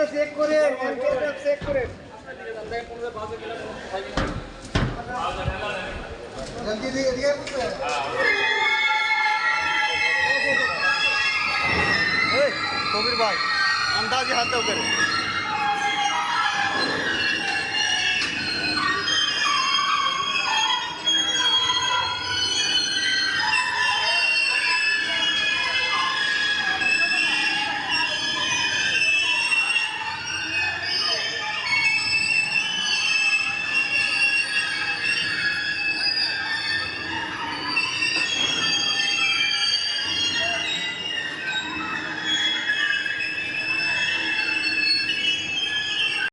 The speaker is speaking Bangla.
চেক করে চেক করে জলদি দিয়ে দিয়ে কবির ভাই अंदाज हाथ करे